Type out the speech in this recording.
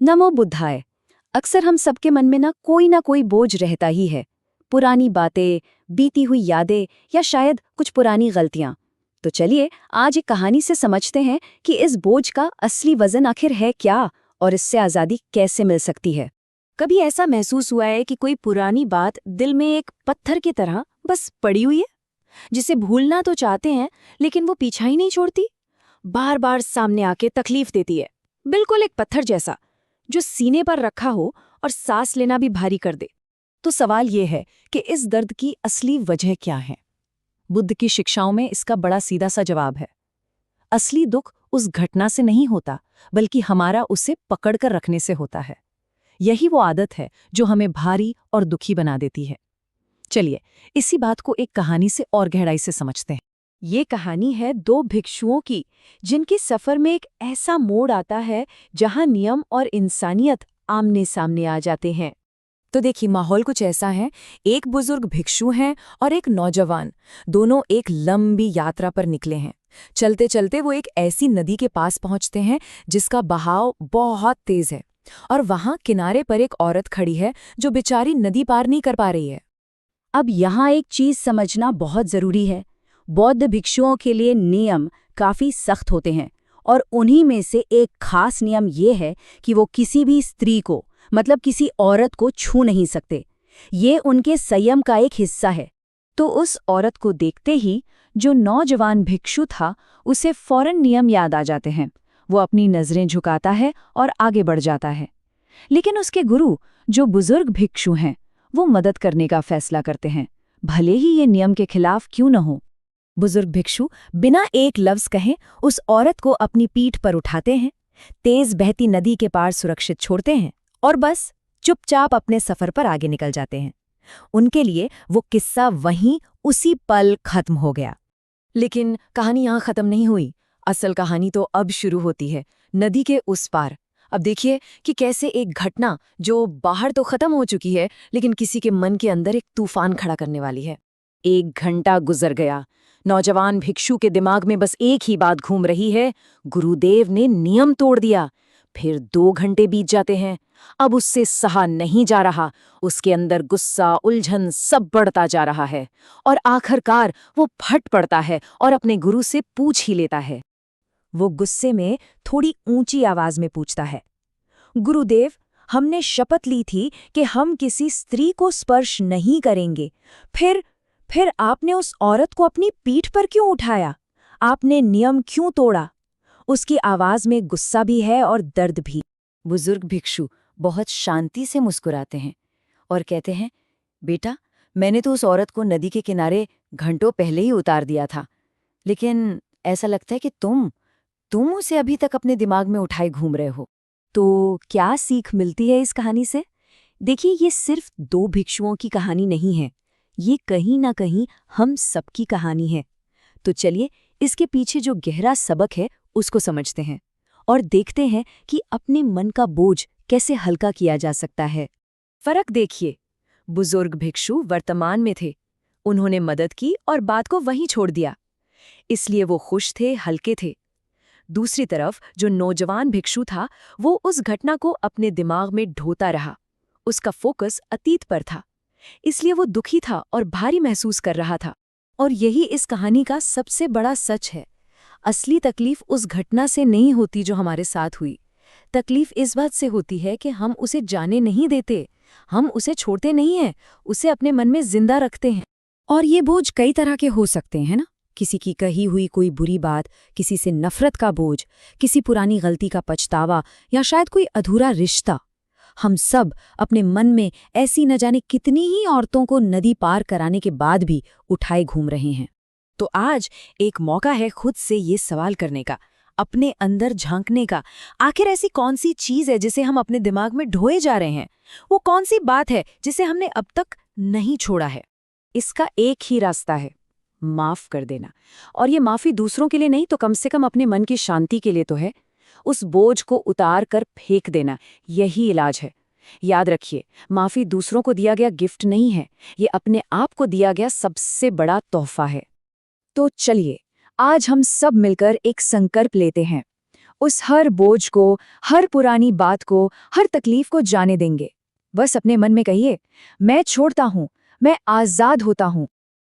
नमो बुद्धाय। अक्सर हम सबके मन में ना कोई बोझ रहता ही है। पुरानी बातें, बीती हुई यादें या शायद कुछ पुरानी गलतियां। तो चलिए आज एक कहानी से समझते हैं कि इस बोझ का असली वजन आखिर है क्या और इससे आज़ादी कैसे मिल सकती है। कभी ऐसा महसूस हुआ है कि कोई पुरानी बात दिल में एक पत्थर की तरह बस पड़ी हुई है, जिसे भूलना तो चाहते हैं लेकिन वो पीछा ही नहीं छोड़ती, बार बार सामने आके तकलीफ देती है। बिल्कुल एक पत्थर जैसा जो सीने पर रखा हो और सांस लेना भी भारी कर दे। तो सवाल ये है कि इस दर्द की असली वजह क्या है। बुद्ध की शिक्षाओं में इसका बड़ा सीधा सा जवाब है। असली दुख उस घटना से नहीं होता, बल्कि हमारा उसे पकड़कर रखने से होता है। यही वो आदत है जो हमें भारी और दुखी बना देती है। चलिए इसी बात को एक कहानी से और गहराई से समझते हैं। ये कहानी है दो भिक्षुओं की, जिनके सफर में एक ऐसा मोड़ आता है जहां नियम और इंसानियत आमने सामने आ जाते हैं। तो देखिए माहौल कुछ ऐसा है। एक बुजुर्ग भिक्षु हैं और एक नौजवान, दोनों एक लंबी यात्रा पर निकले हैं। चलते चलते वो एक ऐसी नदी के पास पहुंचते हैं जिसका बहाव बहुत तेज है, और वहां किनारे पर एक औरत खड़ी है जो बेचारी नदी पार नहीं कर पा रही है। अब यहाँ एक चीज समझना बहुत जरूरी है। बौद्ध भिक्षुओं के लिए नियम काफी सख्त होते हैं, और उन्हीं में से एक खास नियम ये है कि वो किसी भी स्त्री को, मतलब किसी औरत को छू नहीं सकते। ये उनके संयम का एक हिस्सा है। तो उस औरत को देखते ही जो नौजवान भिक्षु था, उसे फौरन नियम याद आ जाते हैं। वो अपनी नजरें झुकाता है और आगे बढ़ जाता है। लेकिन उसके गुरु, जो बुजुर्ग भिक्षु हैं, वो मदद करने का फैसला करते हैं, भले ही ये नियम के खिलाफ क्यों न हो। बुजुर्ग भिक्षु बिना एक लफ्ज कहे उस औरत को अपनी पीठ पर उठाते हैं, तेज बहती नदी के पार सुरक्षित छोड़ते हैं और बस चुपचाप अपने सफर पर आगे निकल जाते हैं। उनके लिए वो किस्सा वहीं उसी पल खत्म हो गया। लेकिन कहानी यहाँ खत्म नहीं हुई। असल कहानी तो अब शुरू होती है, नदी के उस पार। अब देखिए कि कैसे एक घटना जो बाहर तो खत्म हो चुकी है, लेकिन किसी के मन के अंदर एक तूफान खड़ा करने वाली है। 1 घंटा गुजर गया। नौजवान भिक्षु के दिमाग में बस एक ही बात घूम रही है, गुरुदेव ने नियम तोड़ दिया। फिर 2 घंटे बीत जाते हैं। अब उससे सहा नहीं जा रहा। उसके अंदर गुस्सा, उलझन सब बढ़ता जा रहा है, और आखिरकार वो फट पड़ता है और अपने गुरु से पूछ ही लेता है। वो गुस्से में थोड़ी ऊंची आवाज में पूछता है, गुरुदेव, हमने शपथ ली थी कि हम किसी स्त्री को स्पर्श नहीं करेंगे। फिर आपने उस औरत को अपनी पीठ पर क्यों उठाया? आपने नियम क्यों तोड़ा? उसकी आवाज में गुस्सा भी है और दर्द भी। बुजुर्ग भिक्षु बहुत शांति से मुस्कुराते हैं और कहते हैं, बेटा, मैंने तो उस औरत को नदी के किनारे घंटों पहले ही उतार दिया था, लेकिन ऐसा लगता है कि तुम उसे अभी तक अपने दिमाग में उठाए घूम रहे हो। तो क्या सीख मिलती है इस कहानी से? देखिए, ये सिर्फ 2 भिक्षुओं की कहानी नहीं है, ये कहीं ना कहीं हम सबकी कहानी है। तो चलिए इसके पीछे जो गहरा सबक है उसको समझते हैं और देखते हैं कि अपने मन का बोझ कैसे हल्का किया जा सकता है। फर्क देखिए, बुजुर्ग भिक्षु वर्तमान में थे। उन्होंने मदद की और बात को वहीं छोड़ दिया, इसलिए वो खुश थे, हल्के थे। दूसरी तरफ जो नौजवान भिक्षु था, वो उस घटना को अपने दिमाग में ढोता रहा। उसका फोकस अतीत पर था, इसलिए वो दुखी था और भारी महसूस कर रहा था। और यही इस कहानी का सबसे बड़ा सच है। असली तकलीफ उस घटना से नहीं होती जो हमारे साथ हुई। तकलीफ इस बात से होती है कि हम उसे जाने नहीं देते, हम उसे छोड़ते नहीं हैं, उसे अपने मन में जिंदा रखते हैं। और ये बोझ कई तरह के हो सकते हैं ना। किसी की कही हुई कोई बुरी बात, किसी से नफरत का बोझ, किसी पुरानी गलती का पछतावा, या शायद कोई अधूरा रिश्ता। हम सब अपने मन में ऐसी न जाने कितनी ही औरतों को नदी पार कराने के बाद भी उठाए घूम रहे हैं। तो आज एक मौका है खुद से ये सवाल करने का, अपने अंदर झांकने का। आखिर ऐसी कौन सी चीज है जिसे हम अपने दिमाग में ढोए जा रहे हैं? वो कौन सी बात है जिसे हमने अब तक नहीं छोड़ा है? इसका एक ही रास्ता है, माफ कर देना। और ये माफी दूसरों के लिए नहीं तो कम से कम अपने मन की शांति के लिए तो है। उस बोझ को उतार कर फेंक देना, यही इलाज है। याद रखिए, माफी दूसरों को दिया गया गिफ्ट नहीं है, ये अपने आप को दिया गया सबसे बड़ा तोहफा है। तो चलिए आज हम सब मिलकर एक संकल्प लेते हैं। उस हर बोझ को, हर पुरानी बात को, हर तकलीफ को जाने देंगे। बस अपने मन में कहिए, मैं छोड़ता हूँ, मैं आज़ाद होता हूँ,